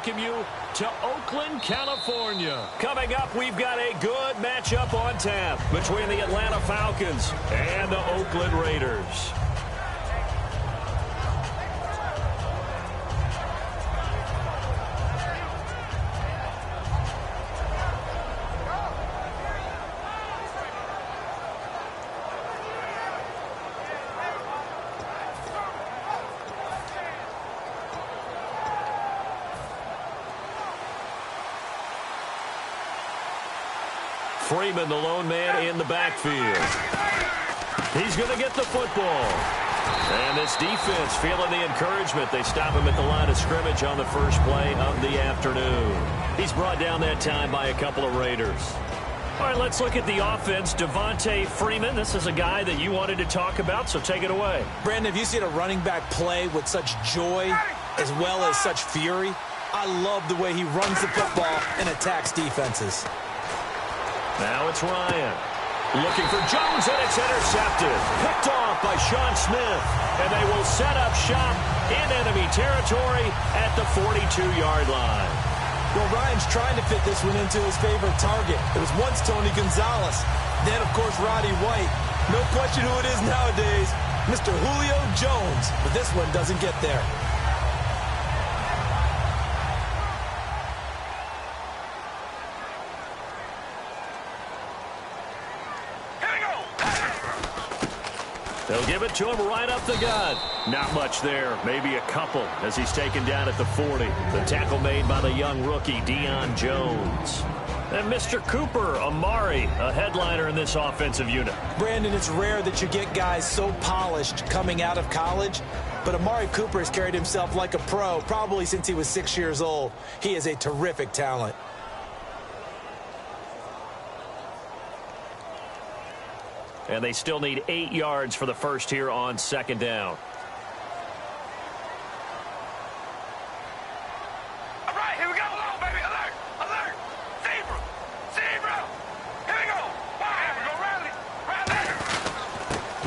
welcome you to Oakland, California. Coming up, we've got a good matchup on tap between the Atlanta Falcons and the Oakland Raiders. Freeman, the lone man in the backfield. He's going to get the football. And this defense feeling the encouragement. They stop him at the line of scrimmage on the first play of the afternoon. He's brought down that time by a couple of Raiders. All right, let's look at the offense. Devontae Freeman, this is a guy that you wanted to talk about, so take it away. Brandon, have you seen a running back play with such joy as well as such fury? I love the way he runs the football and attacks defenses. Now it's Ryan. Looking for Jones, and it's intercepted. Picked off by Sean Smith. And they will set up shop in enemy territory at the 42-yard line. Well, Ryan's trying to fit this one into his favorite target. It was once Tony Gonzalez. Then, of course, Roddy White. No question who it is nowadays. Mr. Julio Jones. But this one doesn't get there. They'll give it to him right up the gut. Not much there. Maybe a couple as he's taken down at the 40. The tackle made by the young rookie, Deion Jones. And Mr. Cooper Amari, a headliner in this offensive unit. Brandon, it's rare that you get guys so polished coming out of college, but Amari Cooper has carried himself like a pro probably since he was 6 years old. He is a terrific talent. And they still need 8 yards for the first here on second down. All right, here we go. Hello, baby. Alert, alert. Zebra, zebra. Here we go. Fire. We go rally, rally.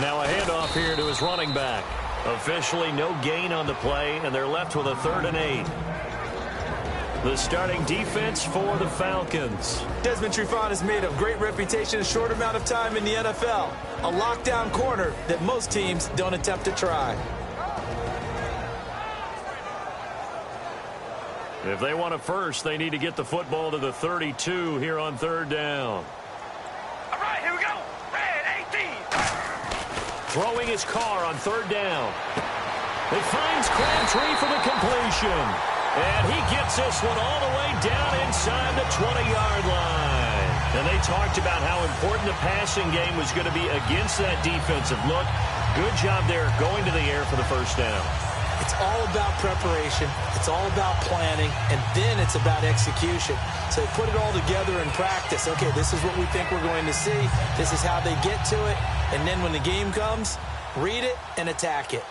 Now a handoff here to his running back. Officially no gain on the play, and they're left with a 3rd and 8. The starting defense for the Falcons. Desmond Trufant has made a great reputation in a short amount of time in the NFL. A lockdown corner that most teams don't attempt to try. If they want a first, they need to get the football to the 32 here on 3rd down. All right, here we go. Red 18. Throwing his car on 3rd down. It finds Crabtree for the completion. And he gets this one all the way down inside the 20-yard line. And they talked about how important the passing game was going to be against that defensive look. Good job there going to the air for the first down. It's all about preparation. It's all about planning. And then it's about execution. So they put it all together in practice. Okay, this is what we think we're going to see. This is how they get to it. And then when the game comes, read it and attack it.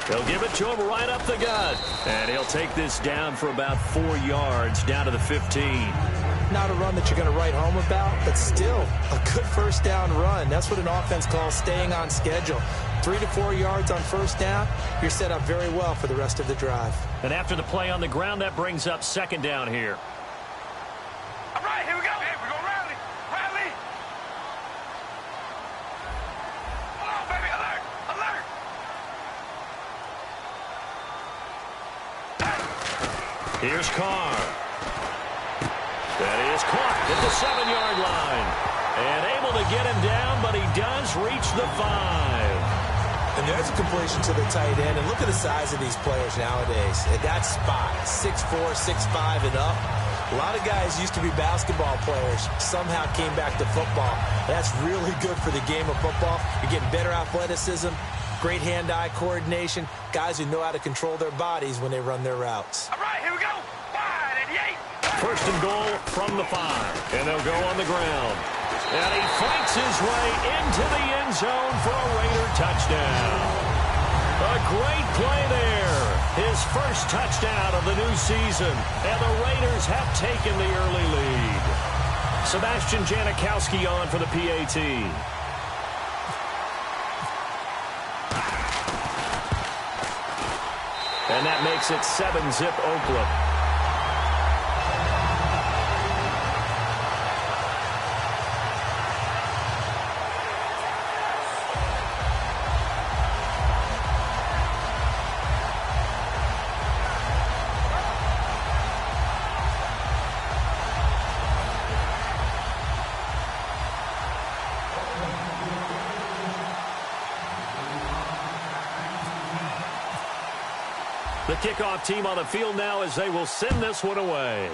They'll give it to him right up the gut. And he'll take this down for about 4 yards, down to the 15. Not a run that you're going to write home about, but still a good first down run. That's what an offense calls staying on schedule. 3 to 4 yards on first down, you're set up very well for the rest of the drive. And after the play on the ground, that brings up second down here. All right, here we go. Hey, we're going to rally, rally. Hold on, baby. Alert, alert. Here's Carr. That is caught at the 7-yard line. And able to get him down, but he does reach the 5. And there's a completion to the tight end. And look at the size of these players nowadays. At that spot, 6'4", 6'5", and up. A lot of guys used to be basketball players, somehow came back to football. That's really good for the game of football. You're getting better athleticism, great hand-eye coordination, guys who know how to control their bodies when they run their routes. All right, here we go. 5, 88. First and goal from the 5. And they'll go on the ground. And he fights his way into the end zone for a Raider touchdown. A great play there. His first touchdown of the new season. And the Raiders have taken the early lead. Sebastian Janikowski on for the PAT. And that makes it 7-zip Oakland. The kickoff team on the field now as they will send this one away.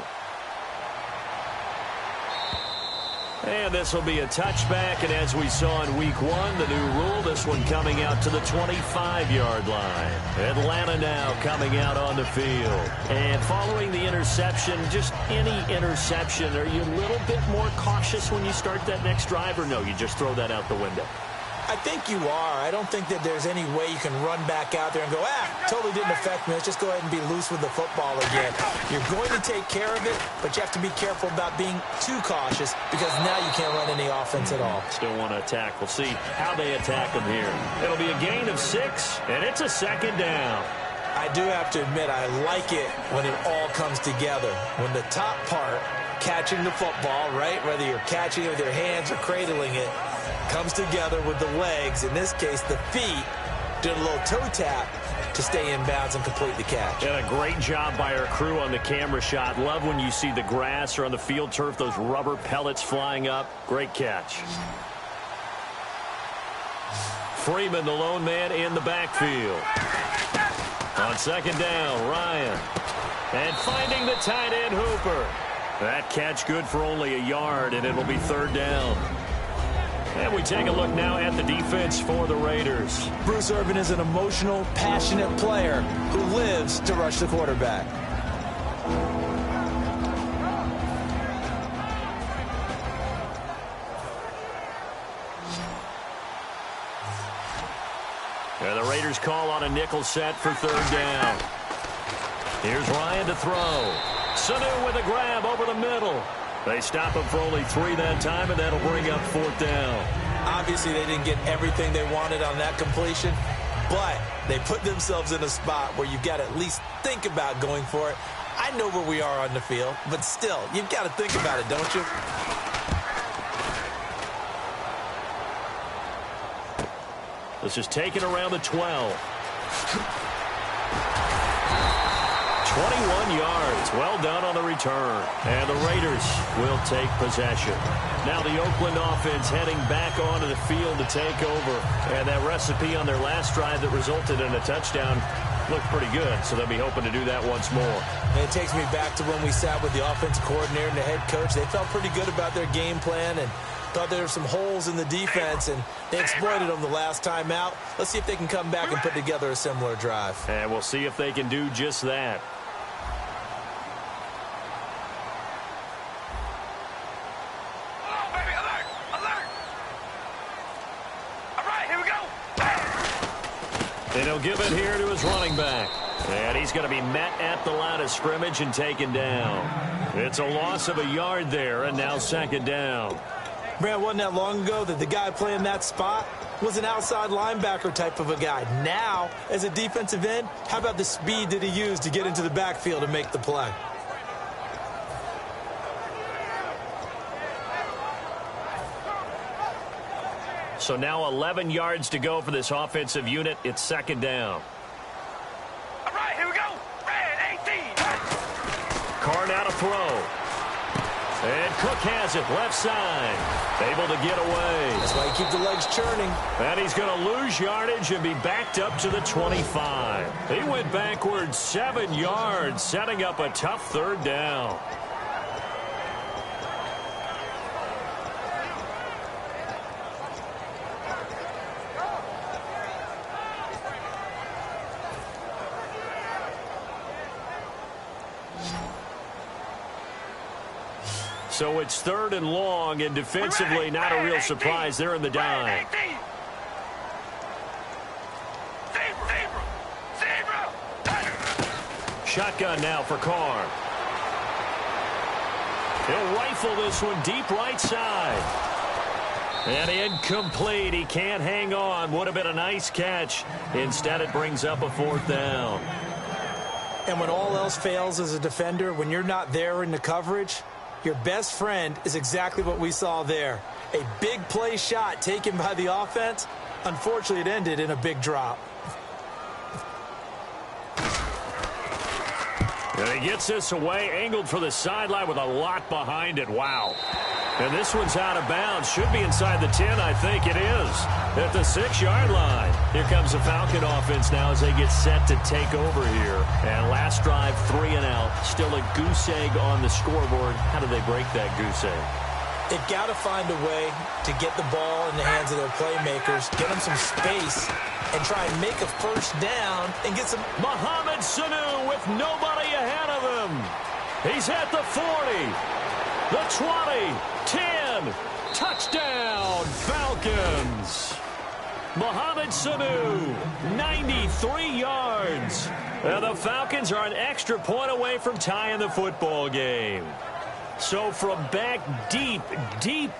And this will be a touchback, and as we saw in week 1, the new rule, this one coming out to the 25-yard line. Atlanta now coming out on the field. And following the interception, just any interception, are you a little bit more cautious when you start that next drive, or no, you just throw that out the window? I think you are. I don't think that there's any way you can run back out there and go, totally didn't affect me. Let's just go ahead and be loose with the football again. You're going to take care of it, but you have to be careful about being too cautious because now you can't run any offense at all. Still want to attack. We'll see how they attack them here. It'll be a gain of 6, and it's a second down. I do have to admit, I like it when it all comes together. When the top part, catching the football, right, whether you're catching it with your hands or cradling it, comes together with the legs, in this case the feet, did a little toe tap to stay in bounds and complete the catch. And a great job by our crew on the camera shot. Love when you see the grass or on the field turf, those rubber pellets flying up. Great catch. Freeman, the lone man in the backfield. On second down, Ryan. And finding the tight end, Hooper. That catch good for only a yard, and it'll be third down. And we take a look now at the defense for the Raiders. Bruce Irvin is an emotional, passionate player who lives to rush the quarterback. And the Raiders call on a nickel set for third down. Here's Ryan to throw. Sanu with a grab over the middle. They stop him for only 3 that time, and that'll bring up fourth down. Obviously, they didn't get everything they wanted on that completion, but they put themselves in a spot where you've got to at least think about going for it. I know where we are on the field, but still, you've got to think about it, don't you? This is taken around the 12. 21 yards. Well done on the return. And the Raiders will take possession. Now the Oakland offense heading back onto the field to take over. And that recipe on their last drive that resulted in a touchdown looked pretty good, so they'll be hoping to do that once more. And it takes me back to when we sat with the offensive coordinator and the head coach. They felt pretty good about their game plan and thought there were some holes in the defense, and they exploited them the last time out. Let's see if they can come back and put together a similar drive. And we'll see if they can do just that. And he'll give it here to his running back. And he's going to be met at the line of scrimmage and taken down. It's a loss of a yard there, and now second down. Brad, wasn't that long ago that the guy playing that spot was an outside linebacker type of a guy. Now, as a defensive end, how about the speed that he used to get into the backfield and make the play? So now 11 yards to go for this offensive unit. It's second down. All right, here we go. Red 18. Carr now to throw. And Cook has it left side. Able to get away. That's why you keep the legs churning. And he's going to lose yardage and be backed up to the 25. He went backwards 7 yards, setting up a tough third down. So it's third and long, and defensively not a real surprise. They're in the dime. Shotgun now for Carr. He'll rifle this one deep right side. And incomplete. He can't hang on. Would have been a nice catch. Instead, it brings up a 4th down. And when all else fails as a defender, when you're not there in the coverage, your best friend is exactly what we saw there. A big play shot taken by the offense. Unfortunately, it ended in a big drop. And he gets this away, angled for the sideline with a lot behind it. Wow. And this one's out of bounds. Should be inside the 10, I think it is. At the 6-yard line. Here comes the Falcon offense now as they get set to take over here. And last drive, 3 and out. Still a goose egg on the scoreboard. How do they break that goose egg? They've got to find a way to get the ball in the hands of their playmakers, get them some space, and try and make a first down and get some... Mohamed Sanu with nobody ahead of him. He's at the 40, the 20, 10. Touchdown, Falcons. Mohamed Sanu, 93 yards. And the Falcons are an extra point away from tying the football game. So from back deep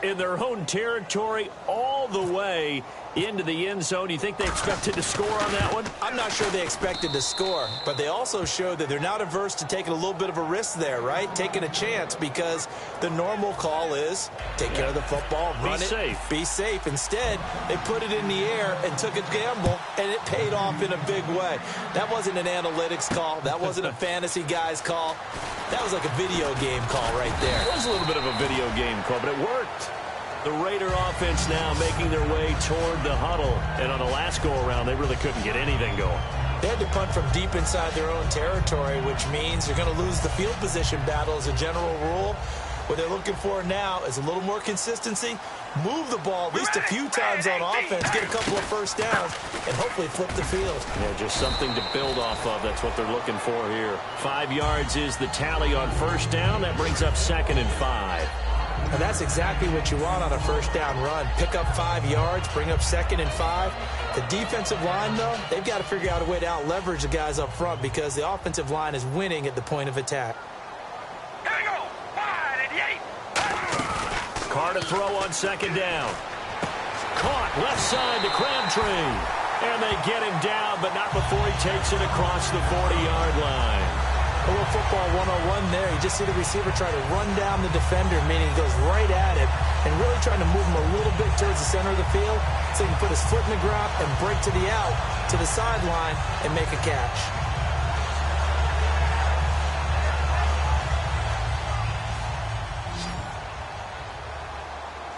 in their own territory all the way into the end zone, you think they expected to score on that one? I'm not sure they expected to score, but they also showed that they're not averse to taking a little bit of a risk there, right? Taking a chance, because the normal call is take care of the football, run it, be safe. Instead, they put it in the air and took a gamble, and it paid off in a big way. That wasn't an analytics call. That wasn't a fantasy guy's call. That was like a video game call right there. It was a little bit of a video game call, but it worked. The Raider offense now making their way toward the huddle. And on the last go-around, they really couldn't get anything going. They had to punt from deep inside their own territory, which means they're going to lose the field position battle as a general rule. What they're looking for now is a little more consistency, move the ball at least a few times on offense, get a couple of first downs, and hopefully flip the field. Yeah, just something to build off of. That's what they're looking for here. 5 yards is the tally on first down. That brings up 2nd and 5. And that's exactly what you want on a first down run. Pick up 5 yards, bring up 2nd and 5. The defensive line, though, they've got to figure out a way to out-leverage the guys up front because the offensive line is winning at the point of attack. Here we go. Wide at the 8. Carr to throw on 2nd down. Caught left side to Crabtree. And they get him down, but not before he takes it across the 40-yard line. A little football 101 there. You just see the receiver try to run down the defender, meaning he goes right at him and really trying to move him a little bit towards the center of the field so he can put his foot in the ground and break to the out, to the sideline, and make a catch.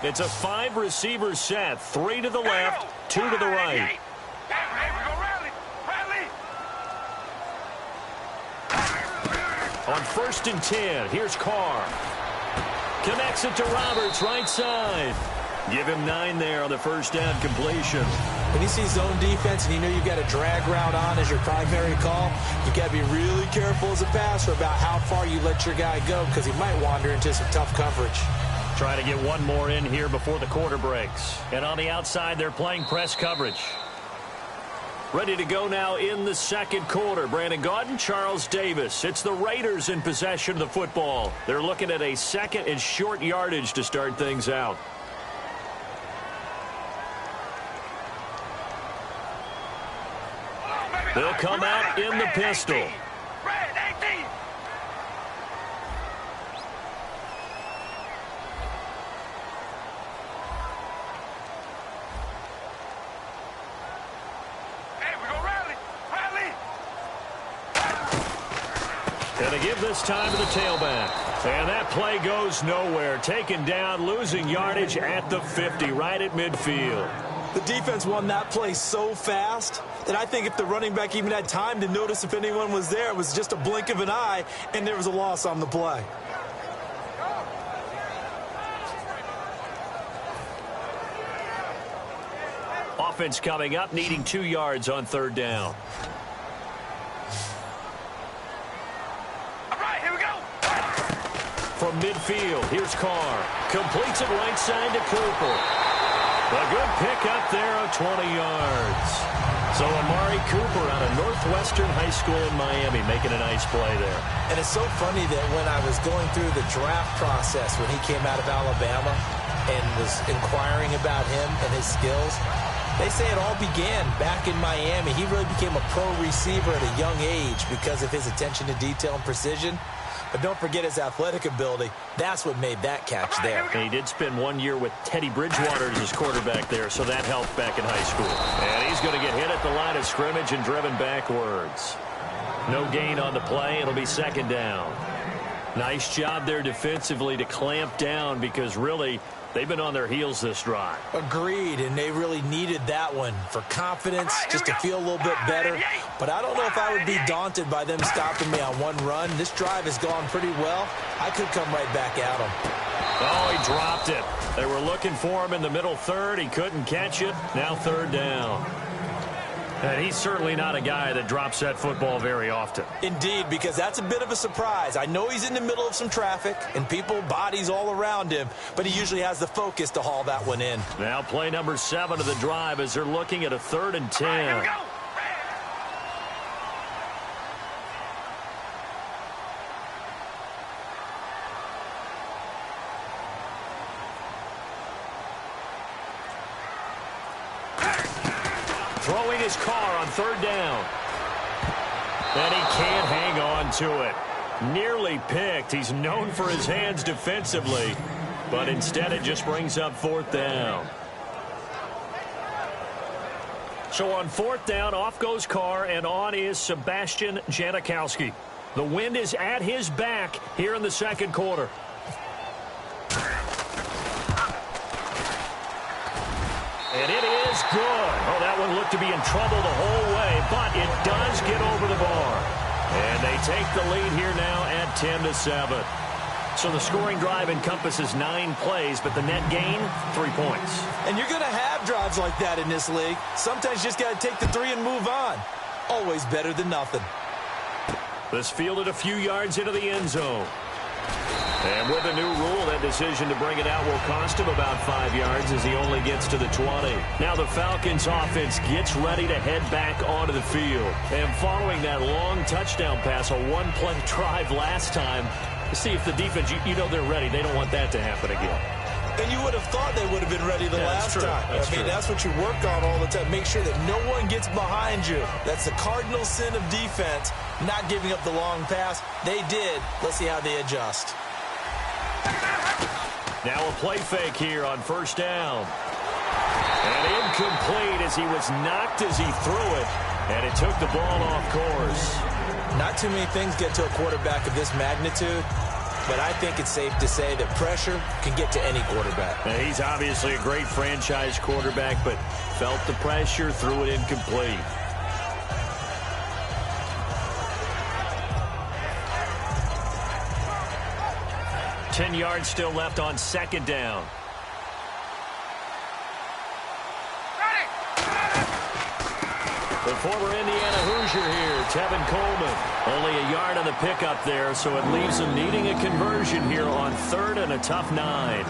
It's a 5-receiver set. 3 to the left, 2 to the right. On 1st and 10, here's Carr. Connects it to Roberts, right side. Give him 9 there on the first down completion. When you see zone defense and you know you've got a drag route on as your primary call, you've got to be really careful as a passer about how far you let your guy go because he might wander into some tough coverage. Try to get one more in here before the quarter breaks. And on the outside, they're playing press coverage. Ready to go now in the second quarter. Brandon Gaudin, Charles Davis. It's the Raiders in possession of the football. They're looking at a 2nd and short yardage to start things out. They'll come out in the pistol. Red 18. And they give this time to the tailback. And that play goes nowhere. Taken down, losing yardage at the 50, right at midfield. The defense won that play so fast that I think if the running back even had time to notice if anyone was there, it was just a blink of an eye, and there was a loss on the play. Offense coming up, needing 2 yards on 3rd down. From midfield, here's Carr. Completes it right side to Cooper. A good pick up there of 20 yards. So Amari Cooper out of Northwestern High School in Miami making a nice play there. And it's so funny that when I was going through the draft process when he came out of Alabama and was inquiring about him and his skills, they say it all began back in Miami. He really became a pro receiver at a young age because of his attention to detail and precision. But don't forget his athletic ability. That's what made that catch there. And he did spend 1 year with Teddy Bridgewater as his quarterback there, so that helped back in high school. And he's going to get hit at the line of scrimmage and driven backwards. No gain on the play. It'll be second down. Nice job there defensively to clamp down because really they've been on their heels this drive. Agreed, and they really needed that one for confidence, just to feel a little bit better. But I don't know if I would be daunted by them stopping me on one run. This drive has gone pretty well. I could come right back at them. Oh, he dropped it. They were looking for him in the middle third. He couldn't catch it. Now third down. And he's certainly not a guy that drops that football very often. Indeed, because that's a bit of a surprise. I know he's in the middle of some traffic and people, bodies all around him, but he usually has the focus to haul that one in. Now play number 7 of the drive as they're looking at a 3rd and 10. Here we go. Throwing his car on 3rd down. And he can't hang on to it. Nearly picked. He's known for his hands defensively, but instead it just brings up 4th down. So on 4th down, off goes Carr, and on is Sebastian Janikowski. The wind is at his back here in the second quarter. And it is good. Oh, that one looked to be in trouble the whole way, but it does get over the bar. And they take the lead here now at 10-7. So the scoring drive encompasses 9 plays, but the net gain, 3 points. And you're going to have drives like that in this league. Sometimes you just got to take the 3 and move on. Always better than nothing. This fielded a few yards into the end zone. And with a new rule, that decision to bring it out will cost him about 5 yards as he only gets to the 20. Now the Falcons offense gets ready to head back onto the field. And following that long touchdown pass, a one-play drive last time, to see if the defense, you know they're ready. They don't want that to happen again. And you would have thought they would have been ready the last time. That's what you work on all the time. Make sure that no one gets behind you. That's the cardinal sin of defense, not giving up the long pass. They did. Let's see how they adjust. Now a play fake here on 1st down. And incomplete as he was knocked as he threw it. And it took the ball off course. Not too many things get to a quarterback of this magnitude, but I think it's safe to say that pressure can get to any quarterback. Now, he's obviously a great franchise quarterback, but felt the pressure, threw it incomplete. Ten yards still left on 2nd down. The former Indiana Hoosier here, Tevin Coleman. Only a yard on the pickup there, so it leaves him needing a conversion here on 3rd and a tough 9.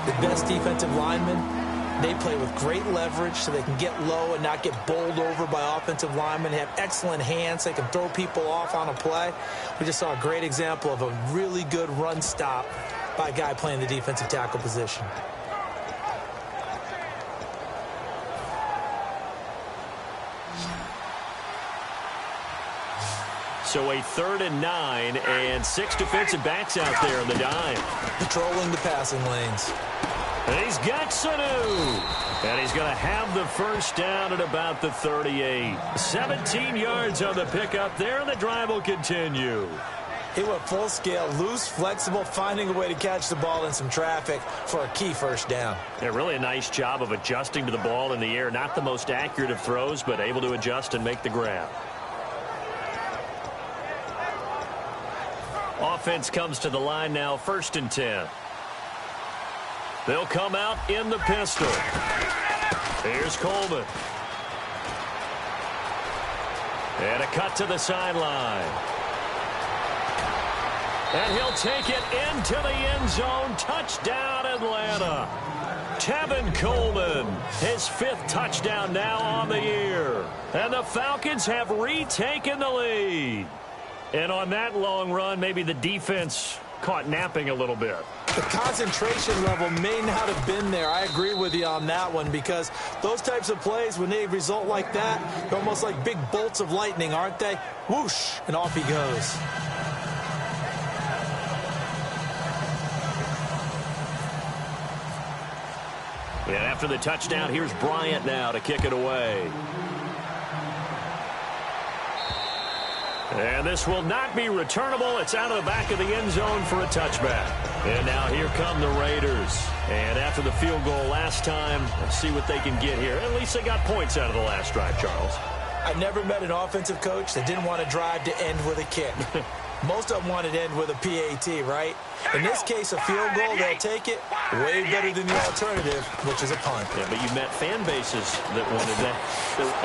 The best defensive linemen, they play with great leverage so they can get low and not get bowled over by offensive linemen. They have excellent hands. They can throw people off on a play. We just saw a great example of a really good run stop by a guy playing the defensive tackle position. So a 3rd and 9 and 6 defensive backs out there in the dime. Patrolling the passing lanes. And he's got Sanu. And he's going to have the 1st down at about the 38. 17 yards on the pickup there, and the drive will continue. He went full scale, loose, flexible, finding a way to catch the ball in some traffic for a key 1st down. Yeah, really a nice job of adjusting to the ball in the air. Not the most accurate of throws, but able to adjust and make the grab. Offense comes to the line now, 1st and 10. They'll come out in the pistol. Here's Coleman. And a cut to the sideline. And he'll take it into the end zone. Touchdown, Atlanta. Tevin Coleman, his 5th touchdown now on the year. And the Falcons have retaken the lead. And on that long run, maybe the defense caught napping a little bit. The concentration level may not have been there. I agree with you on that one, because those types of plays, when they result like that, they're almost like big bolts of lightning, aren't they? Whoosh, and off he goes. And after the touchdown, here's Bryant now to kick it away. And this will not be returnable. It's out of the back of the end zone for a touchback. And now here come the Raiders. And after the field goal last time, let's see what they can get here. At least they got points out of the last drive, Charles. I never met an offensive coach that didn't want to drive to end with a kick. Most of them wanted to end with a PAT, right? In this case, a field goal, they'll take it. Way better than the alternative, which is a punt. Yeah, but you met fan bases that wanted that.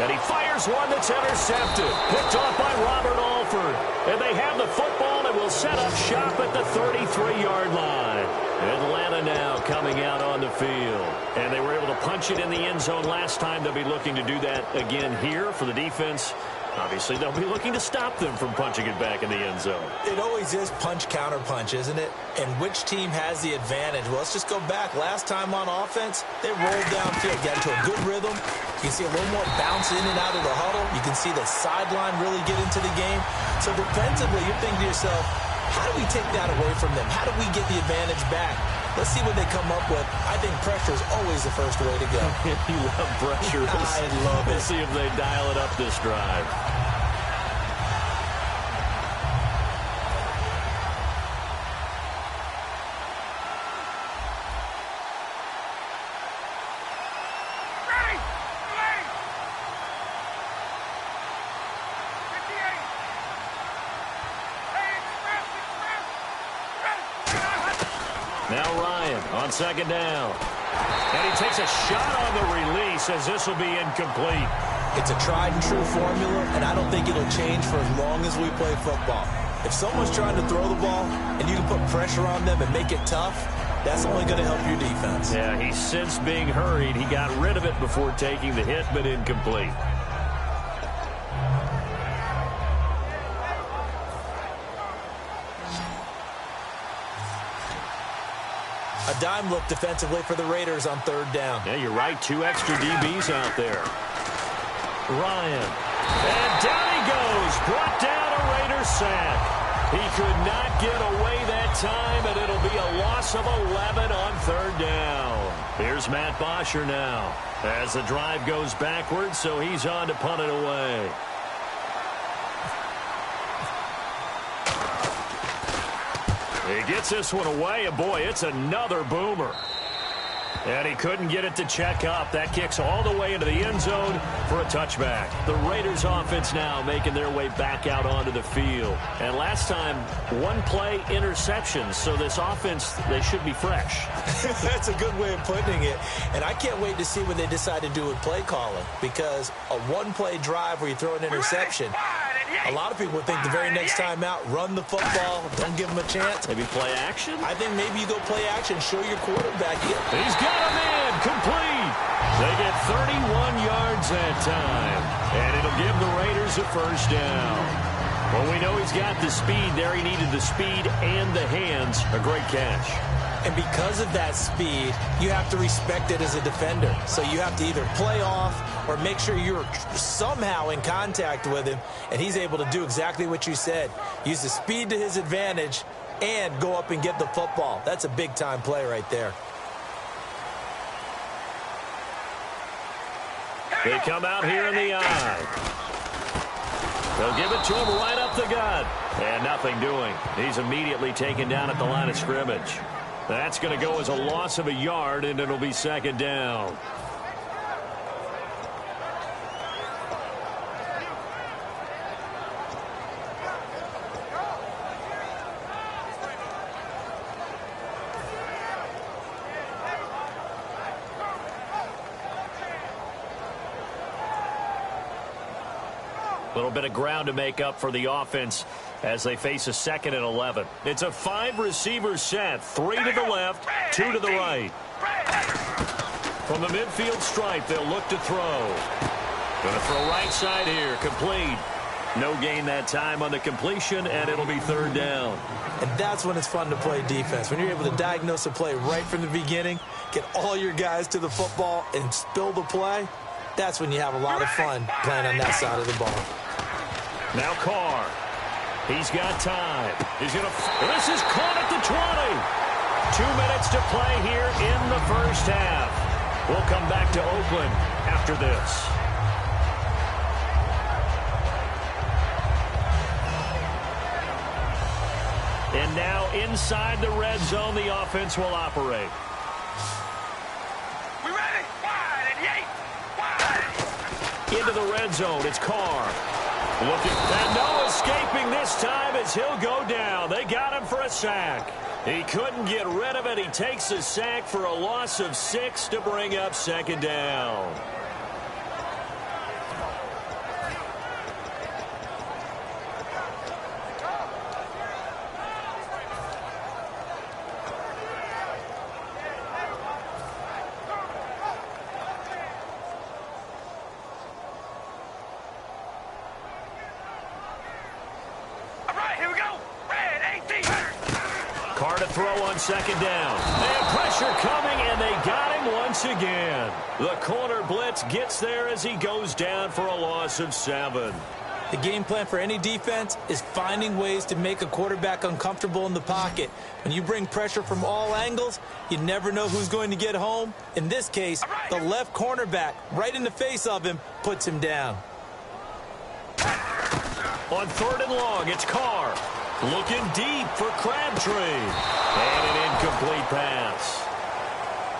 And he fires one that's intercepted. Picked off by Robert Alford. And they have the football and will set up shop at the 33-yard line. Atlanta now coming out on the field. And they were able to punch it in the end zone last time. They'll be looking to do that again here for the defense. Obviously, they'll be looking to stop them from punching it back in the end zone. It always is punch-counter-punch, isn't it? And which team has the advantage? Well, let's just go back. Last time on offense, they rolled downfield, got into a good rhythm. You can see a little more bounce in and out of the huddle. You can see the sideline really get into the game. So defensively, you're thinking to yourself, how do we take that away from them? How do we get the advantage back? Let's see what they come up with. I think pressure is always the first way to go. You love pressure. I love it. Let's see if they dial it up this drive. Ready! Ready! 58! Hey, express! Now Ryan on second down. And he takes a shot on the release as this will be incomplete. It's a tried-and-true formula, and I don't think it'll change for as long as we play football. If someone's trying to throw the ball and you can put pressure on them and make it tough, that's only going to help your defense. Yeah, he's since being hurried. He got rid of it before taking the hit, but incomplete. A dime look defensively for the Raiders on third down. Yeah, you're right. 2 extra DBs out there. Ryan. And down he goes. Brought down a Raiders sack. He could not get away that time, and it'll be a loss of 11 on third down. Here's Matt Bosher now as the drive goes backwards, so he's on to punt it away. He gets this one away, and boy, it's another boomer. And he couldn't get it to check up. That kicks all the way into the end zone for a touchback. The Raiders offense now making their way back out onto the field. And last time, 1 play interceptions. So this offense, they should be fresh. That's a good way of putting it. And I can't wait to see what they decide to do with play calling. Because a 1-play drive where you throw an interception, a lot of people would think the very next time out, run the football, don't give them a chance. Maybe play action? I think maybe you go play action, show your quarterback. He's got him in, complete. They get 31 yards that time. And it'll give the Raiders a first down. Well, we know he's got the speed there. He needed the speed and the hands. A great catch. And because of that speed, you have to respect it as a defender. So you have to either play off or make sure you're somehow in contact with him, and he's able to do exactly what you said. Use the speed to his advantage and go up and get the football. That's a big-time play right there. They come out here in the eye. They'll give it to him right up the gut. And nothing doing. He's immediately taken down at the line of scrimmage. That's going to go as a loss of a yard, and it'll be second down. A little bit of ground to make up for the offense as they face a 2nd and 11. It's a 5-receiver set. 3 to the left, 2 to the right. From the midfield stripe, they'll look to throw. Going to throw right side here, complete. No gain that time on the completion, and it'll be third down. And that's when it's fun to play defense. When you're able to diagnose a play right from the beginning, get all your guys to the football, and spill the play, that's when you have a lot of fun playing on that side of the ball. Now Carr. He's got time. He's going to... This is caught at the 20. 2 minutes to play here in the first half. We'll come back to Oakland after this. And now inside the red zone, the offense will operate. We ready? Wide and yay! Wide! Into the red zone, it's Carr. Looking, and no escaping this time as he'll go down. They got him for a sack. He couldn't get rid of it. He takes a sack for a loss of 6 to bring up second down. Carr to throw on second down. They have pressure coming, and they got him once again. The corner blitz gets there as he goes down for a loss of 7. The game plan for any defense is finding ways to make a quarterback uncomfortable in the pocket. When you bring pressure from all angles, you never know who's going to get home. In this case, the left cornerback, right in the face of him, puts him down. On third and long, it's Carr. Looking deep for Crabtree. And an incomplete pass.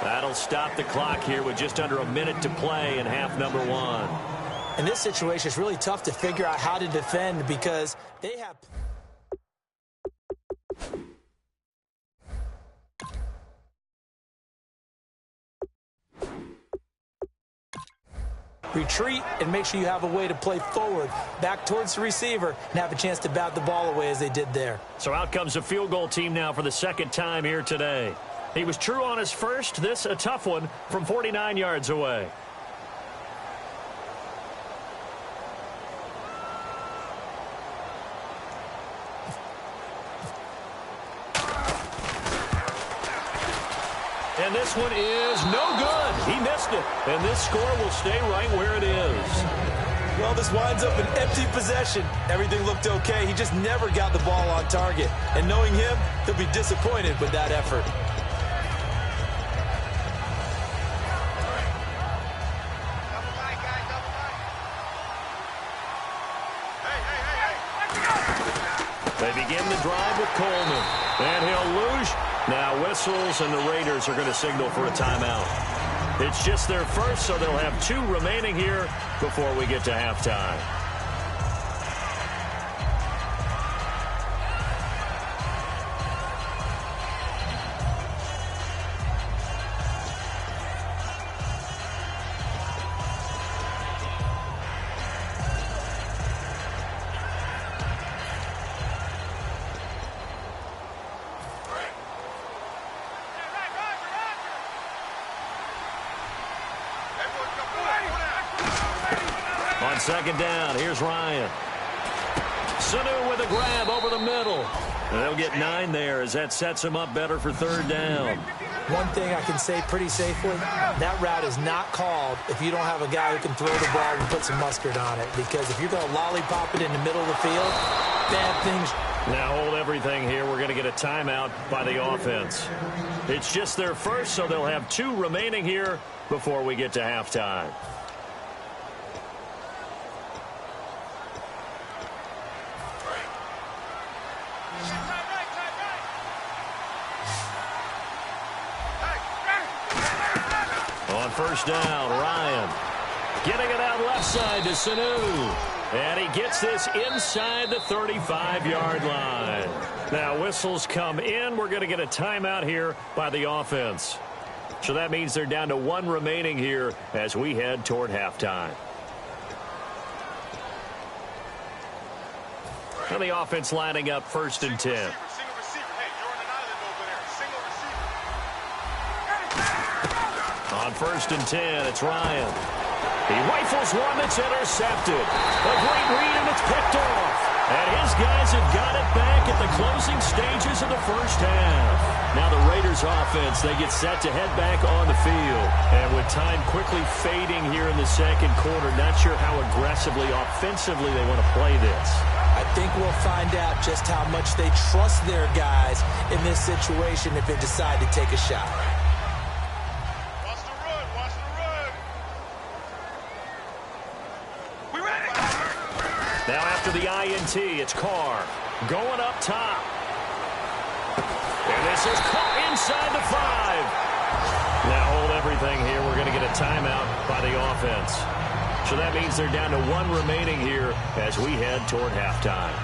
That'll stop the clock here with just under a minute to play in half number 1. In this situation, it's really tough to figure out how to defend because they have... Retreat and make sure you have a way to play forward, back towards the receiver, and have a chance to bat the ball away as they did there. So out comes a field goal team now for the second time here today. He was true on his first. This a tough one from 49 yards away. And this one is no good. He missed it. And this score will stay right where it is. Well, this winds up an empty possession. Everything looked okay. He just never got the ball on target. And knowing him, he'll be disappointed with that effort. They begin the drive with Coleman. And he'll lose. Now whistles, and the Raiders are going to signal for a timeout. It's just their first, so they'll have 2 remaining here before we get to halftime. On second down, here's Ryan. Sanu with a grab over the middle. And they'll get 9 there as that sets him up better for third down. One thing I can say pretty safely, that route is not called if you don't have a guy who can throw the ball and put some mustard on it. Because if you're going to lollipop it in the middle of the field, bad things. Now hold everything here. We're going to get a timeout by the offense. It's just their first, so they'll have 2 remaining here before we get to halftime. On first down, Ryan getting it out left side to Sanu. And he gets this inside the 35-yard line. Now whistles come in. We're going to get a timeout here by the offense. So that means they're down to 1 remaining here as we head toward halftime. And the offense lining up first and 10. On 1st and 10, it's Ryan. He rifles one that's intercepted. A great read, and it's picked off. And his guys have got it back at the closing stages of the first half. Now the Raiders offense, they get set to head back on the field. And with time quickly fading here in the second quarter, not sure how aggressively, offensively they want to play this. I think we'll find out just how much they trust their guys in this situation if they decide to take a shot. Watch the run, watch the run. We ready? Now after the INT, it's Carr going up top. And this is caught inside the 5. Now hold everything here. We're going to get a timeout by the offense. So that means they're down to 1 remaining here as we head toward halftime.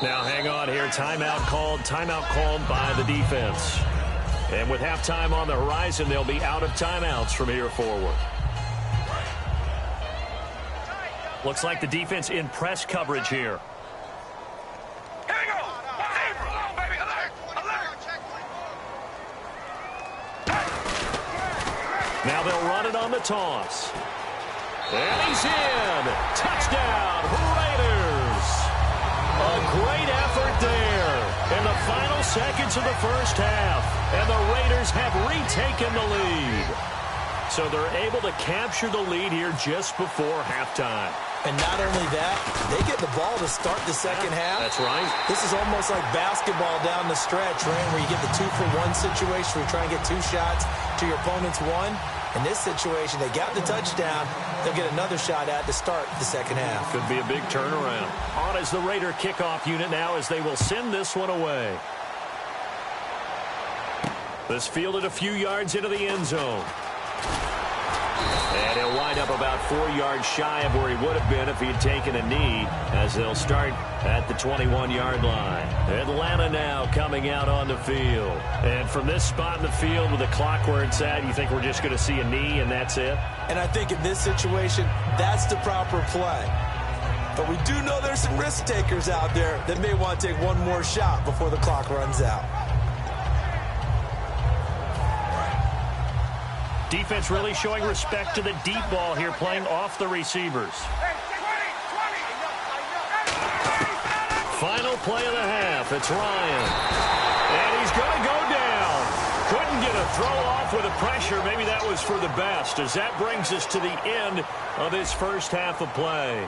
Now hang on here. Timeout called by the defense. And with halftime on the horizon, they'll be out of timeouts from here forward. Looks like the defense in press coverage here. Here we go. Zebra. Come on, baby. Alert. Alert. Now they'll run it on the toss. And he's in. Touchdown, Raiders. A great effort there in the final seconds of the first half. And the Raiders have retaken the lead. So they're able to capture the lead here just before halftime. And not only that, they get the ball to start the second half. That's right. This is almost like basketball down the stretch, right, where you get the 2-for-1 situation where you try and get 2 shots to your opponent's 1. In this situation, they got the touchdown. They'll get another shot at to start the second half. Could be a big turnaround. On as the Raider kickoff unit now as they will send this one away. This fielded a few yards into the end zone. And he'll wind up about 4 yards shy of where he would have been if he had taken a knee, as they'll start at the 21-yard line. Atlanta now coming out on the field. And from this spot in the field with the clock where it's at, you think we're just going to see a knee and that's it? And I think in this situation, that's the proper play. But we do know there's some risk takers out there that may want to take one more shot before the clock runs out. Defense really showing respect to the deep ball here, playing off the receivers. Final play of the half. It's Ryan. And he's going to go down. Couldn't get a throw off with the pressure. Maybe that was for the best, as that brings us to the end of this first half of play.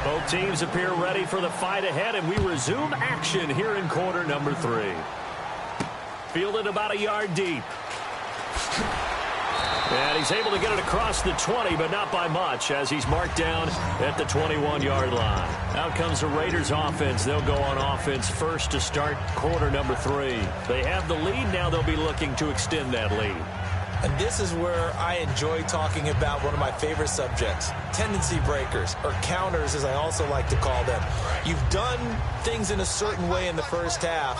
Both teams appear ready for the fight ahead, and we resume action here in quarter number 3. Fielded about a yard deep. And he's able to get it across the 20, but not by much, as he's marked down at the 21-yard line. Out comes the Raiders offense. They'll go on offense first to start quarter number 3. They have the lead. Now they'll be looking to extend that lead. And this is where I enjoy talking about one of my favorite subjects, tendency breakers, or counters as I also like to call them. You've done things in a certain way in the first half,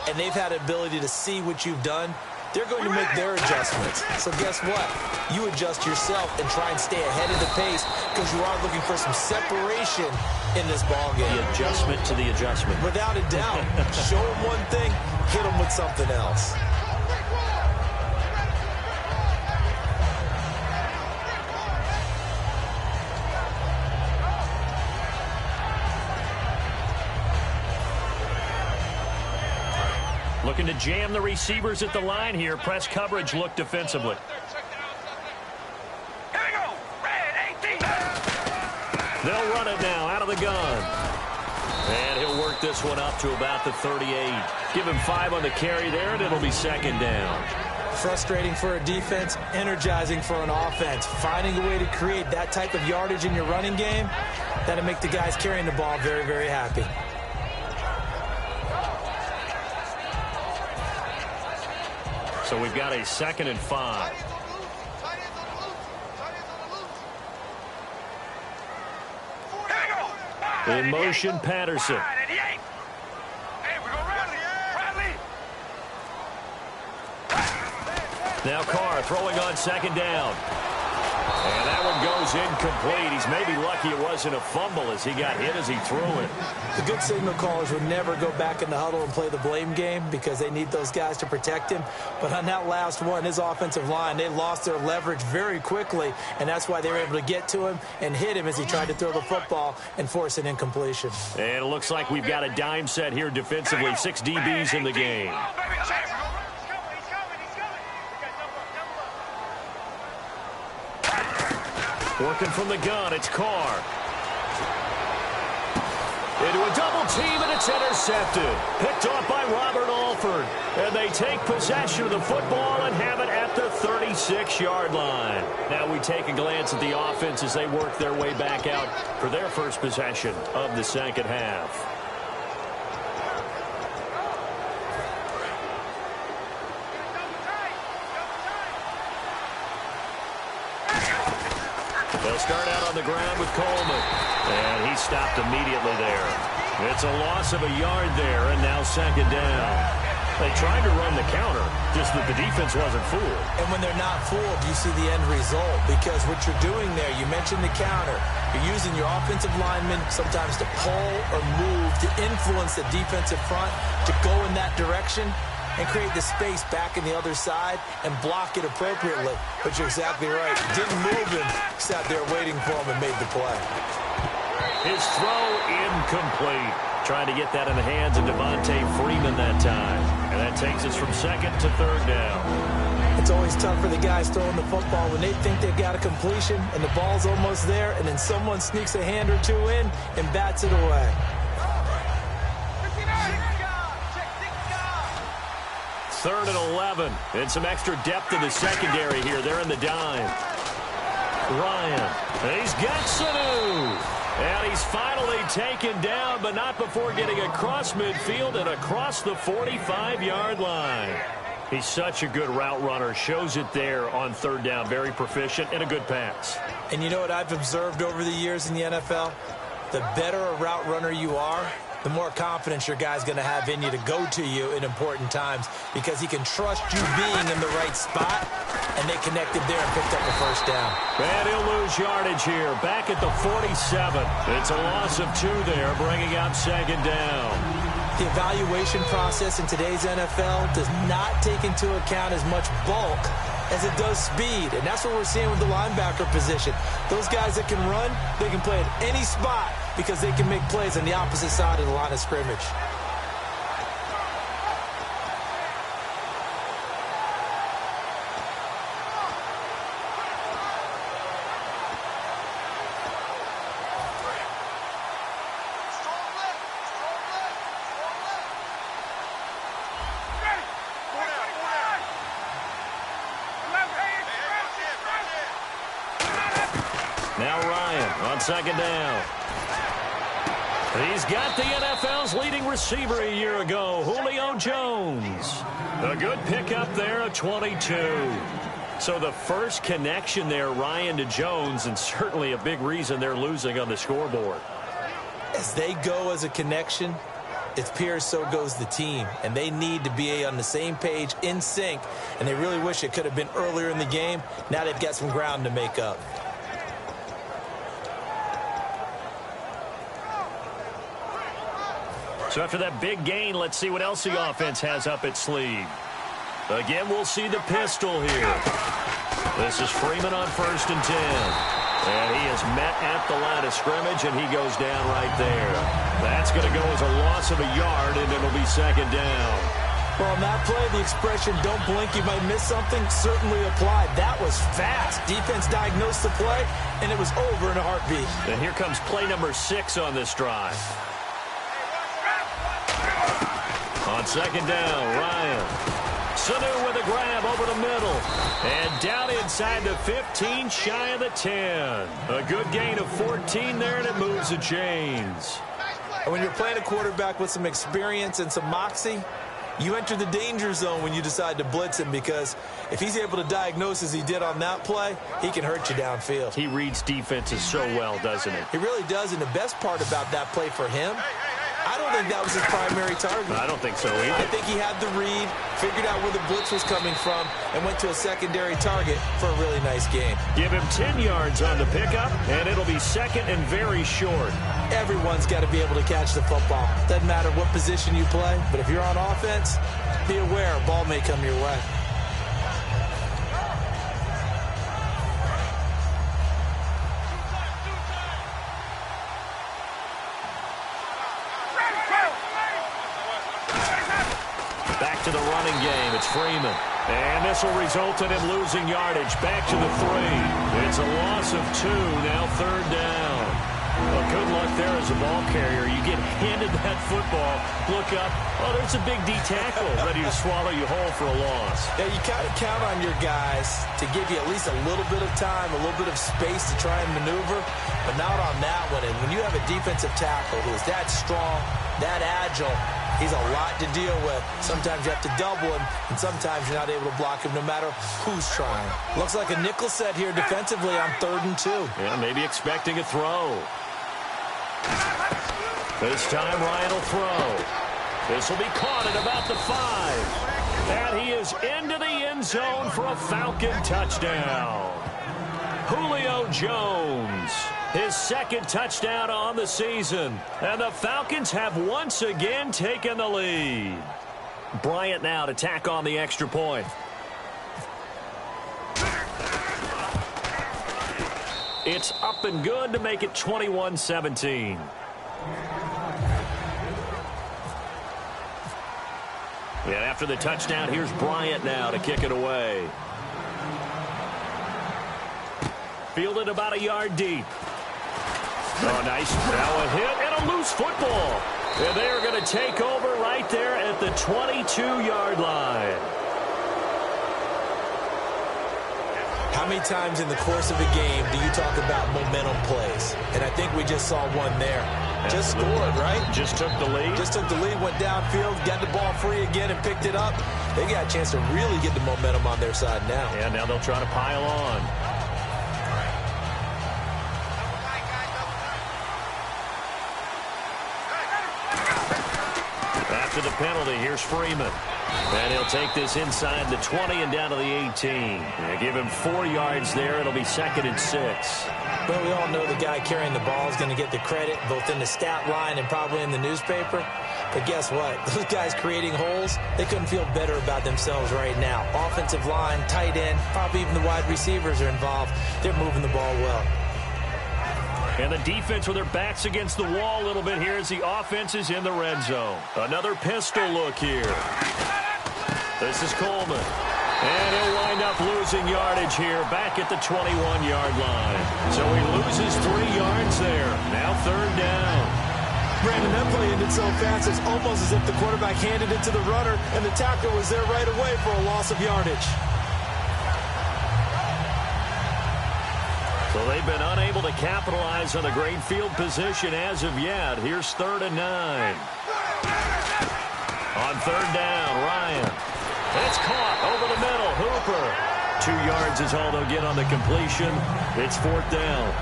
and they've had the ability to see what you've done. They're going to make their adjustments. So guess what? You adjust yourself and try and stay ahead of the pace because you are looking for some separation in this ballgame. The adjustment to the adjustment. Without a doubt. Show them one thing, hit them with something else. Looking to jam the receivers at the line here. Press coverage look defensively. Here we go. Red 18. They'll run it now out of the gun. And he'll work this one up to about the 38. Give him 5 on the carry there, and it'll be second down. Frustrating for a defense, energizing for an offense. Finding a way to create that type of yardage in your running game, that'll make the guys carrying the ball very, very happy. So we've got a 2nd and 5. In motion, Patterson. Hey, we go Riley. Riley. Now Carr throwing on second down. And that one goes incomplete. He's maybe lucky it wasn't a fumble as he got hit as he threw it. The good signal callers would never go back in the huddle and play the blame game because they need those guys to protect him. But on that last one, his offensive line, they lost their leverage very quickly, and that's why they were able to get to him and hit him as he tried to throw the football and force an incompletion. And it looks like we've got a dime set here defensively. 6 DBs in the game. Working from the gun, it's Carr. Into a double team, and it's intercepted. Picked off by Robert Alford. And they take possession of the football and have it at the 36-yard line. Now we take a glance at the offense as they work their way back out for their first possession of the second half. They'll start out on the ground with Coleman. And he stopped immediately there. It's a loss of a yard there, and now second down. They tried to run the counter, just that the defense wasn't fooled. And when they're not fooled, you see the end result. Because what you're doing there, you mentioned the counter. You're using your offensive linemen sometimes to pull or move, to influence the defensive front, to go in that direction and create the space back in the other side and block it appropriately. But you're exactly right. Didn't move him, sat there waiting for him and made the play. His throw incomplete. Trying to get that in the hands of Devontae Freeman that time. And that takes us from second to third down. It's always tough for the guys throwing the football when they think they've got a completion and the ball's almost there, and then someone sneaks a hand or two in and bats it away. Third and 11. And some extra depth in the secondary here. They're in the dime. Ryan. He's got Sanu. And he's finally taken down, but not before getting across midfield and across the 45-yard line. He's such a good route runner. Shows it there on third down. Very proficient and a good pass. And you know what I've observed over the years in the NFL? The better a route runner you are, the more confidence your guy's going to have in you to go to you in important times because he can trust you being in the right spot, and they connected there and picked up the first down. And he'll lose yardage here, back at the 47. It's a loss of 2 there, bringing up second down. The evaluation process in today's NFL does not take into account as much bulk as it does speed, and that's what we're seeing with the linebacker position. Those guys that can run, they can play at any spot because they can make plays on the opposite side of the line of scrimmage. Now Ryan on second down. He's got the NFL's leading receiver a year ago, Julio Jones. A good pickup there of 22. So the first connection there, Ryan to Jones, and certainly a big reason they're losing on the scoreboard. As they go as a connection, it's Pierce, so goes the team. And they need to be on the same page, in sync. And they really wish it could have been earlier in the game. Now they've got some ground to make up. So after that big gain, let's see what else the offense has up its sleeve. Again, we'll see the pistol here. This is Freeman on 1st and 10. And he is met at the line of scrimmage, and he goes down right there. That's going to go as a loss of a yard, and it'll be second down. Well, on that play, the expression, don't blink, you might miss something, certainly applied. That was fast. Defense diagnosed the play, and it was over in a heartbeat. And here comes play number 6 on this drive. On second down, Ryan. Sanu with a grab over the middle. And down inside the 15, shy of the 10. A good gain of 14 there, and it moves the chains. And when you're playing a quarterback with some experience and some moxie, you enter the danger zone when you decide to blitz him, because if he's able to diagnose as he did on that play, he can hurt you downfield. He reads defenses so well, doesn't he? He really does, and the best part about that play for him, I don't think that was his primary target. I don't think so either. I think he had the read, figured out where the blitz was coming from, and went to a secondary target for a really nice game. Give him 10 yards on the pickup, and it'll be second and very short. Everyone's got to be able to catch the football. Doesn't matter what position you play, but if you're on offense, be aware a ball may come your way. Back to the running game. It's Freeman. And this will result in him losing yardage. Back to the 3. It's a loss of 2. Now third down. Well, good luck there as a ball carrier. You get handed that football, look up, oh, there's a big D tackle ready to swallow you whole for a loss. Yeah, you kind of count on your guys to give you at least a little bit of time, a little bit of space to try and maneuver, but not on that one. And when you have a defensive tackle who is that strong, that agile, he's a lot to deal with. Sometimes you have to double him, and sometimes you're not able to block him no matter who's trying. Looks like a nickel set here defensively on 3rd and 2. Yeah, maybe expecting a throw. This time Ryan will throw. This will be caught at about the 5. And he is into the end zone for a Falcon touchdown. Julio Jones, his second touchdown on the season. And the Falcons have once again taken the lead. Bryant now to tack on the extra point. It's up and good to make it 21-17. And after the touchdown, here's Bryant now to kick it away. Fielded about a yard deep. Oh, nice. Now a hit and a loose football. And they are going to take over right there at the 22-yard line. How many times in the course of a game do you talk about momentum plays? And I think we just saw one there. Just scored, right? Just took the lead. Just took the lead, went downfield, got the ball free again and picked it up. They got a chance to really get the momentum on their side now. Yeah, now they'll try to pile on. After the penalty, here's Freeman. And he'll take this inside the 20 and down to the 18. Yeah, give him 4 yards there. It'll be 2nd and 6. But we all know the guy carrying the ball is going to get the credit both in the stat line and probably in the newspaper. But guess what? Those guys creating holes, they couldn't feel better about themselves right now. Offensive line, tight end, probably even the wide receivers are involved. They're moving the ball well. And the defense with their backs against the wall a little bit here as the offense is in the red zone. Another pistol look here. This is Coleman. And he'll wind up losing yardage here back at the 21-yard line. So he loses 3 yards there. Now third down. Brandon, that play ended so fast, it's almost as if the quarterback handed it to the runner and the tackler was there right away for a loss of yardage. So they've been unable to capitalize on the great field position as of yet. Here's 3rd and 9. On 3rd down, Ryan. It's caught over the middle. Hooper. 2 yards is all they'll get on the completion. It's 4th down.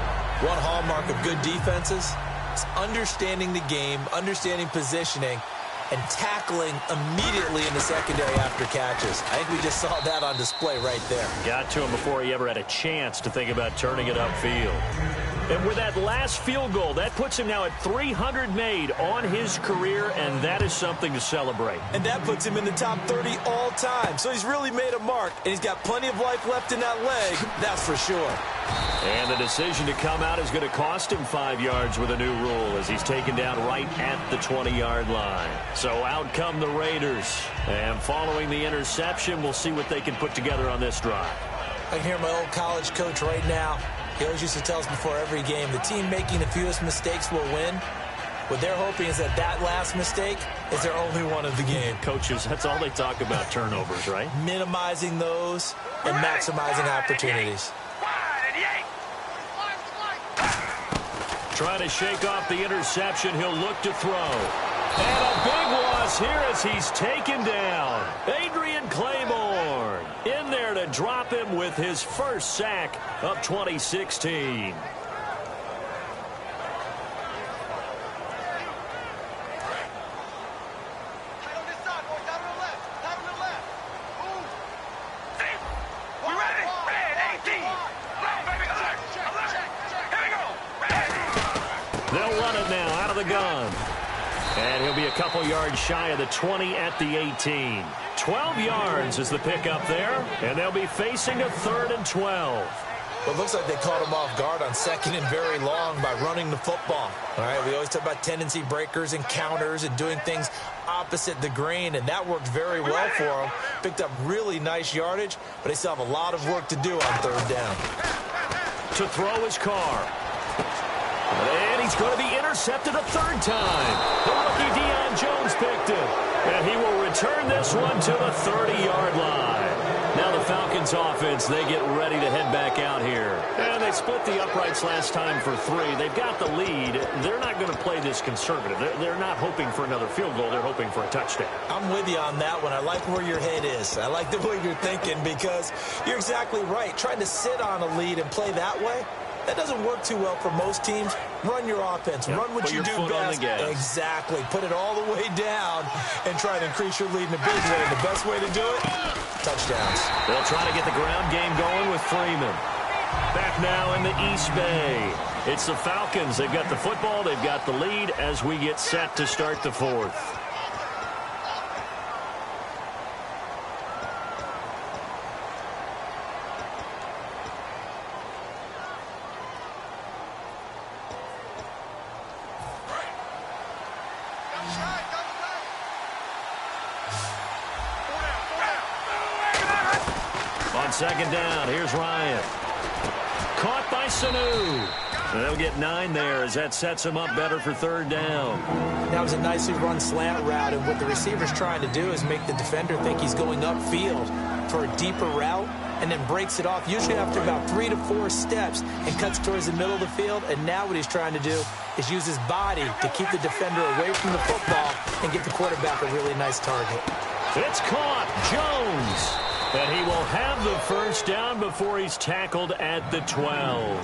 One hallmark of good defenses is understanding the game, understanding positioning, and tackling immediately in the secondary after catches. I think we just saw that on display right there. Got to him before he ever had a chance to think about turning it upfield. And with that last field goal, that puts him now at 300 made on his career, and that is something to celebrate. And that puts him in the top 30 all time. So he's really made a mark, and he's got plenty of life left in that leg, that's for sure. And the decision to come out is going to cost him 5 yards with a new rule as he's taken down right at the 20-yard line. So out come the Raiders. And following the interception, we'll see what they can put together on this drive. I can hear my old college coach right now. He always used to tell us before every game, the team making the fewest mistakes will win. What they're hoping is that that last mistake is their only one of the game. Coaches, that's all they talk about, turnovers, right? Minimizing those and maximizing opportunities. Trying to shake off the interception. He'll look to throw. And a big loss here as he's taken down. Adrian Claiborne in there to drop him with his first sack of 2016. They'll run it now out of the gun. And he'll be a couple yards shy of the 20 at the 18. 12 yards is the pickup there, and they'll be facing a 3rd and 12. Well, it looks like they caught him off guard on 2nd and very long by running the football. All right, we always talk about tendency breakers and counters and doing things opposite the grain, and that worked very well for him. Picked up really nice yardage, but they still have a lot of work to do on 3rd down. To throw his car. And he's going to be intercepted a 3rd time. The rookie Deion Jones picked it. And he will return this one to the 30-yard line. Now the Falcons offense, they get ready to head back out here. And they split the uprights last time for 3. They've got the lead. They're not going to play this conservative. They're not hoping for another field goal. They're hoping for a touchdown. I'm with you on that one. I like where your head is. I like the way you're thinking because you're exactly right. Trying to sit on a lead and play that way, that doesn't work too well for most teams. Run your offense. Yep. Run what Put you your do foot on best. the gas. Exactly. Put it all the way down and try to increase your lead in a big way. And the best way to do it, touchdowns. They'll try to get the ground game going with Freeman. Back now in the East Bay. It's the Falcons. They've got the football. They've got the lead as we get set to start the 4th. On 2nd down, here's Ryan. Caught by Sanu. They'll get 9 there as that sets him up better for 3rd down. That was a nicely run slant route, and what the receiver's trying to do is make the defender think he's going upfield for a deeper route and then breaks it off, usually after about 3 to 4 steps, and cuts towards the middle of the field. And now what he's trying to do is use his body to keep the defender away from the football and give the quarterback a really nice target. It's caught. Jones. And he will have the 1st down before he's tackled at the 12.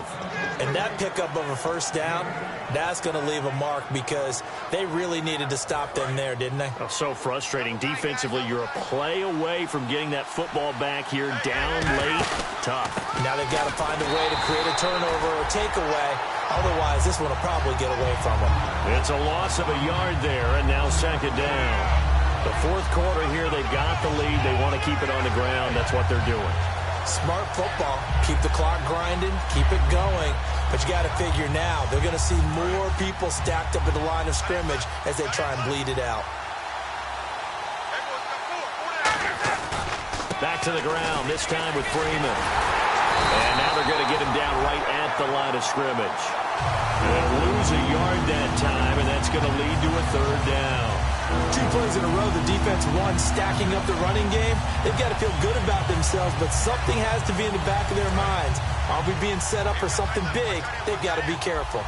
And that pickup of a 1st down, that's going to leave a mark because they really needed to stop them there, didn't they? Oh, so frustrating. Defensively, you're a play away from getting that football back here down late. Tough. Now they've got to find a way to create a turnover or takeaway. Otherwise, this one will probably get away from them. It's a loss of a yard there, and now 2nd down. The 4th quarter here, they've got the lead. They want to keep it on the ground. That's what they're doing. Smart football. Keep the clock grinding. Keep it going. But you got to figure now, they're going to see more people stacked up at the line of scrimmage as they try and bleed it out. Back to the ground, this time with Freeman. And now they're going to get him down right at the line of scrimmage. They'll lose a yard that time, and that's going to lead to a 3rd down. 2 plays in a row, the defense won, stacking up the running game. They've got to feel good about themselves, but something has to be in the back of their minds. Are we being set up for something big? They've got to be careful.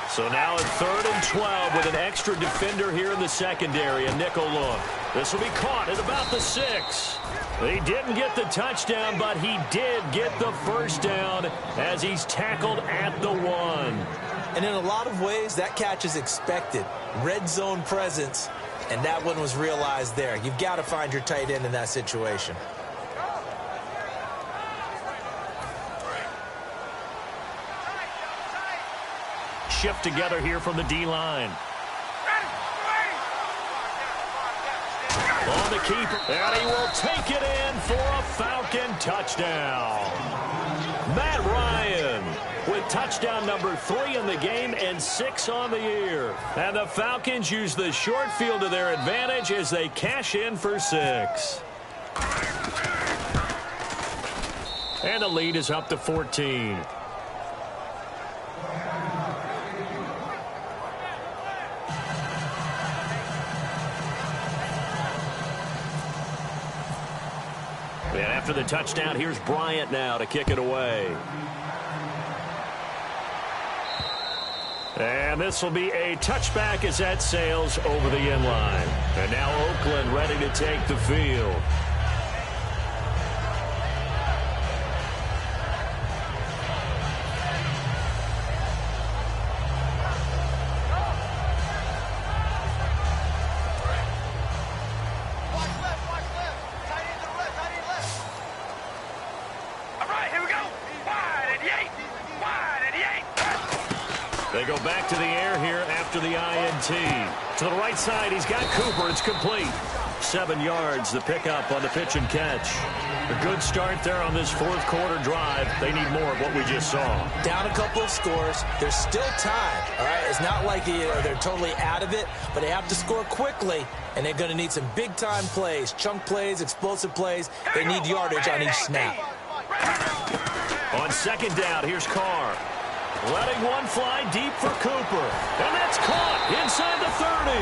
So now at 3rd and 12 with an extra defender here in the secondary, a nickel look. This will be caught at about the 6. He didn't get the touchdown, but he did get the 1st down as he's tackled at the 1. And in a lot of ways, that catch is expected. Red zone presence, and that one was realized there. You've got to find your tight end in that situation. Shift together here from the D-line. On the keeper, and he will take it in for a Falcon touchdown. Matt Ryan with touchdown number 3 in the game and 6 on the year. And the Falcons use the short field to their advantage as they cash in for 6. And the lead is up to 14. And after the touchdown, here's Bryant now to kick it away. And this will be a touchback as that sails over the end line. And now Oakland ready to take the field. They go back to the air here after the INT. To the right side, he's got Cooper. It's complete. 7 yards, the pickup on the pitch and catch. A good start there on this fourth quarter drive. They need more of what we just saw. Down a couple of scores. There's still time, all right? It's not like they're totally out of it, but they have to score quickly, and they're going to need some big-time plays, chunk plays, explosive plays. They need yardage on each snap. On second down, here's Carr. Letting one fly deep for Cooper. And that's caught inside the 30.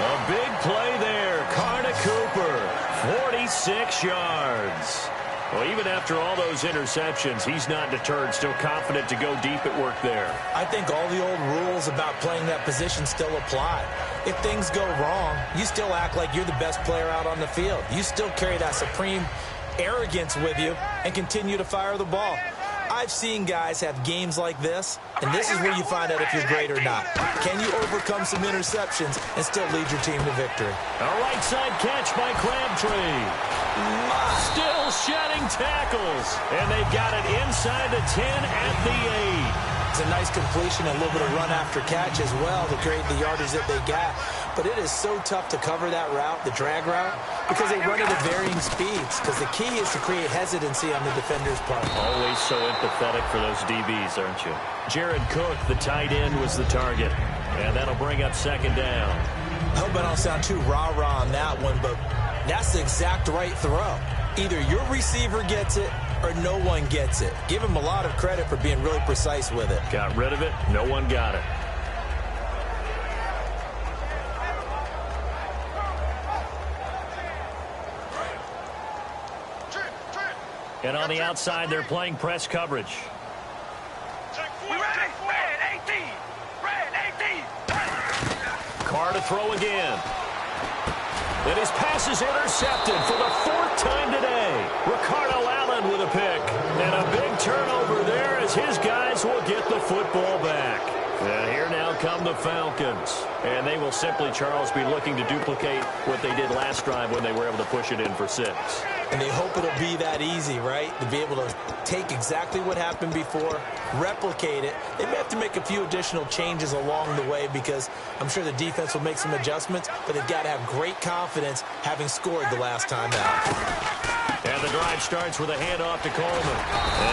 A big play there. Carr to Cooper. 46 yards. Well, even after all those interceptions, he's not deterred, still confident to go deep at work there. I think all the old rules about playing that position still apply. If things go wrong, you still act like you're the best player out on the field. You still carry that supreme arrogance with you and continue to fire the ball. I've seen guys have games like this, and this is where you find out if you're great or not. Can you overcome some interceptions and still lead your team to victory? A right side catch by Crabtree. Still shedding tackles, and they've got it inside the 10 at the 8. It's a nice completion and a little bit of run after catch as well to create the yardage that they got. But it is so tough to cover that route, the drag route, because they run it at varying speeds. Because the key is to create hesitancy on the defender's part. Always so empathetic for those DBs, aren't you? Jared Cook, the tight end, was the target. And that'll bring up second down. I hope I don't sound too rah-rah on that one, but that's the exact right throw. Either your receiver gets it or no one gets it. Give him a lot of credit for being really precise with it. Got rid of it. No one got it. And on the outside, they're playing press coverage. We ready? Red 18. Red 18. Carr to throw again. And his pass is intercepted for the 4th time today. Ricardo Allen with a pick. And a big turnover there as his guys will get the football back. And here now come the Falcons. And they will simply, Charles, be looking to duplicate what they did last drive when they were able to push it in for 6. And they hope it'll be that easy, right? To be able to take exactly what happened before, replicate it. They may have to make a few additional changes along the way because I'm sure the defense will make some adjustments, but they've got to have great confidence having scored the last time out. And the drive starts with a handoff to Coleman.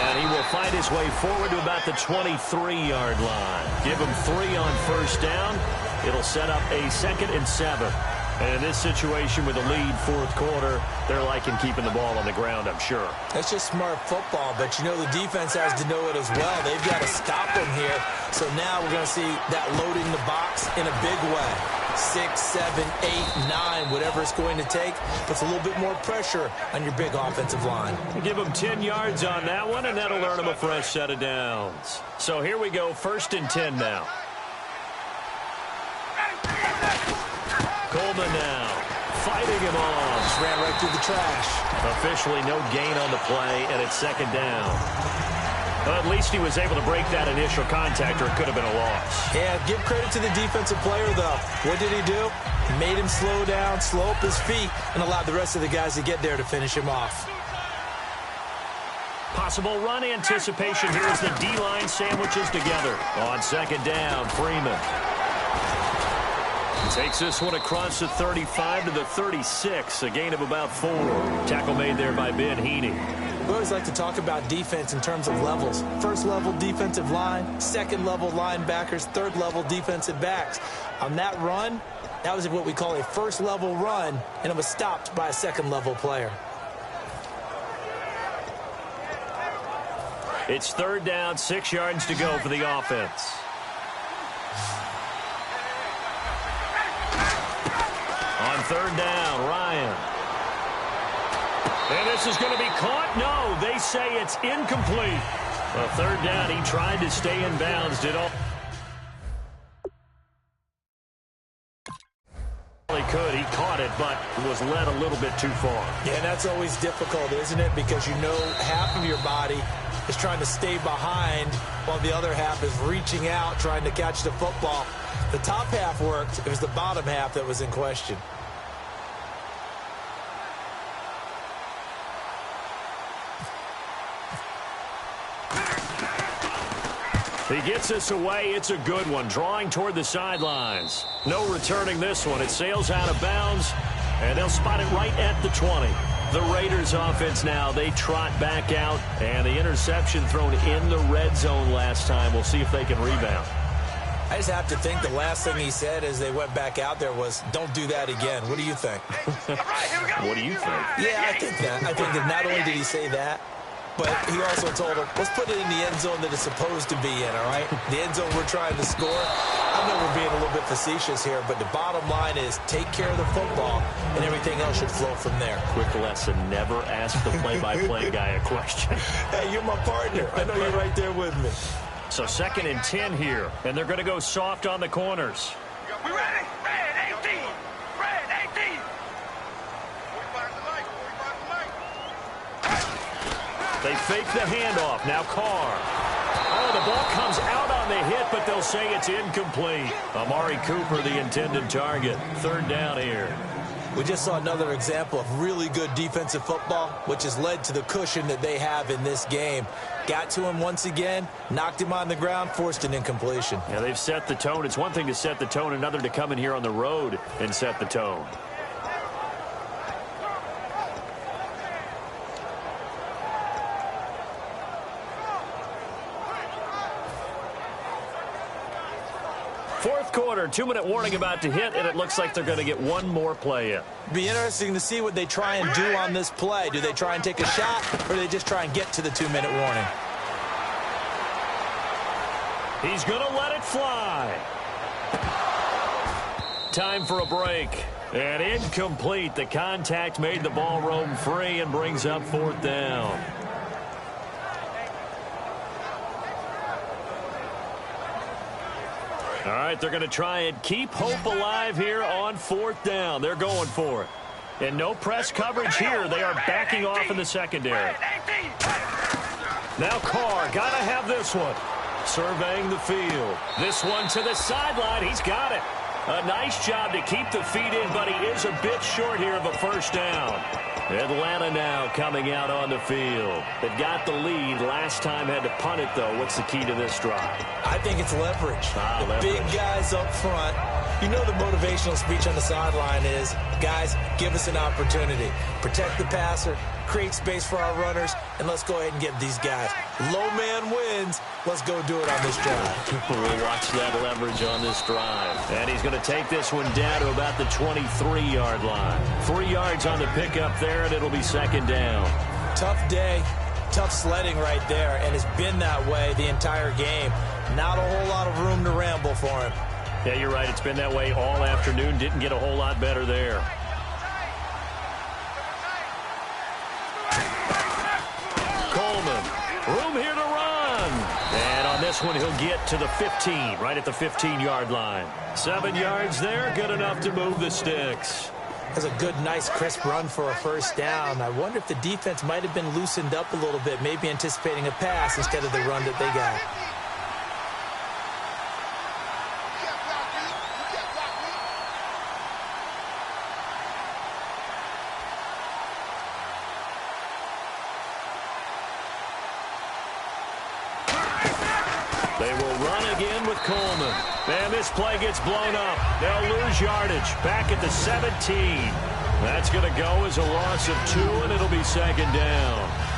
And he will find his way forward to about the 23-yard line. Give him 3 on first down. It'll set up a 2nd and 7. And in this situation with a lead 4th quarter, they're liking keeping the ball on the ground, I'm sure. That's just smart football, but you know the defense has to know it as well. They've got to stop him here. So now we're going to see that loading the box in a big way. 6, 7, 8, 9, whatever it's going to take, puts a little bit more pressure on your big offensive line. Give them 10 yards on that one, and that'll earn them a fresh set of downs. So here we go, 1st and 10 now. Coleman now, fighting him off. Just ran right through the trash. Officially no gain on the play, and it's 2nd down. Well, at least he was able to break that initial contact, or it could have been a loss. Yeah, give credit to the defensive player, though. What did he do? He made him slow down, slow up his feet, and allowed the rest of the guys to get there to finish him off. Possible run anticipation here as the D-line sandwiches together. On 2nd down, Freeman. Takes this one across the 35 to the 36, a gain of about 4. Tackle made there by Ben Heaney. We always like to talk about defense in terms of levels. 1st level defensive line, 2nd level linebackers, 3rd level defensive backs. On that run, that was what we call a 1st level run, and it was stopped by a 2nd level player. It's 3rd down, 6 yards to go for the offense. On 3rd down, Ryan. And this is going to be caught. No, they say it's incomplete. Well, 3rd down, he tried to stay in bounds. Did all he could. He caught it, but was led a little bit too far. Yeah, and that's always difficult, isn't it? Because you know half of your body is trying to stay behind while the other half is reaching out, trying to catch the football. The top half worked. It was the bottom half that was in question. He gets this away. It's a good one. Drawing toward the sidelines. No returning this one. It sails out of bounds, and they'll spot it right at the 20. The Raiders offense now, they trot back out, and the interception thrown in the red zone last time. We'll see if they can rebound. I just have to think the last thing he said as they went back out there was, don't do that again. What do you think? What do you think? Yeah, I think that. I think that not only did he say that, but he also told him, let's put it in the end zone that it's supposed to be in, all right? The end zone we're trying to score. I know we're being a little bit facetious here, but the bottom line is take care of the football, and everything else should flow from there. Quick lesson, never ask the play-by-play guy a question. Hey, you're my partner. I know you're right there with me. So 2nd and 10 here, and they're going to go soft on the corners. We ready? Red 18. Red 18. They fake the handoff. Now Carr. Oh, the ball comes out on the hit, but they'll say it's incomplete. Amari Cooper, the intended target. 3rd down here. We just saw another example of really good defensive football, which has led to the cushion that they have in this game. Got to him once again, knocked him on the ground, forced an incompletion. Yeah, they've set the tone. It's one thing to set the tone, another to come in here on the road and set the tone. Fourth quarter, 2-minute warning about to hit, and it looks like they're going to get one more play in. Be interesting to see what they try and do on this play. Do they try and take a shot, or do they just try and get to the 2-minute warning? He's going to let it fly. Time for a break. And incomplete. The contact made the ball roam free and brings up 4th down. All right, they're going to try and keep hope alive here on 4th down. They're going for it. And no press coverage here. They are backing off in the secondary. Now Carr, got to have this one. Surveying the field. This one to the sideline. He's got it. A nice job to keep the feet in, but he is a bit short here of a 1st down. Atlanta now coming out on the field. They've got the lead. Last time had to punt it, though. What's the key to this drive? I think it's leverage. Leverage. Big guys up front. You know the motivational speech on the sideline is, guys, give us an opportunity. Protect the passer, create space for our runners, and let's go ahead and get these guys. Low man wins. Let's go do it on this drive. We'll watch that leverage on this drive. And he's going to take this one down to about the 23-yard line. 3 yards on the pickup there, and it'll be 2nd down. Tough day, tough sledding right there, and it's been that way the entire game. Not a whole lot of room to ramble for him. Yeah, you're right. It's been that way all afternoon. Didn't get a whole lot better there. Coleman, room here to run. And on this one, he'll get to the 15, right at the 15-yard line. 7 yards there, good enough to move the sticks. That's a good, nice, crisp run for a 1st down. I wonder if the defense might have been loosened up a little bit, maybe anticipating a pass instead of the run that they got. They will run again with Coleman. And this play gets blown up. They'll lose yardage. Back at the 17. That's going to go as a loss of 2, and it'll be 2nd down.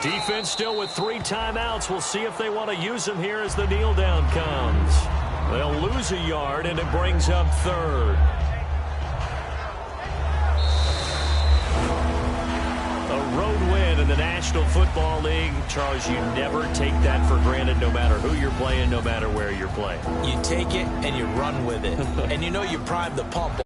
Defense still with 3 timeouts. We'll see if they want to use them here as the kneel down comes. They'll lose a yard, and it brings up 3rd. A road win in the National Football League. Charles, you never take that for granted no matter who you're playing, no matter where you're playing. You take it and you run with it. And you know you prime the pump.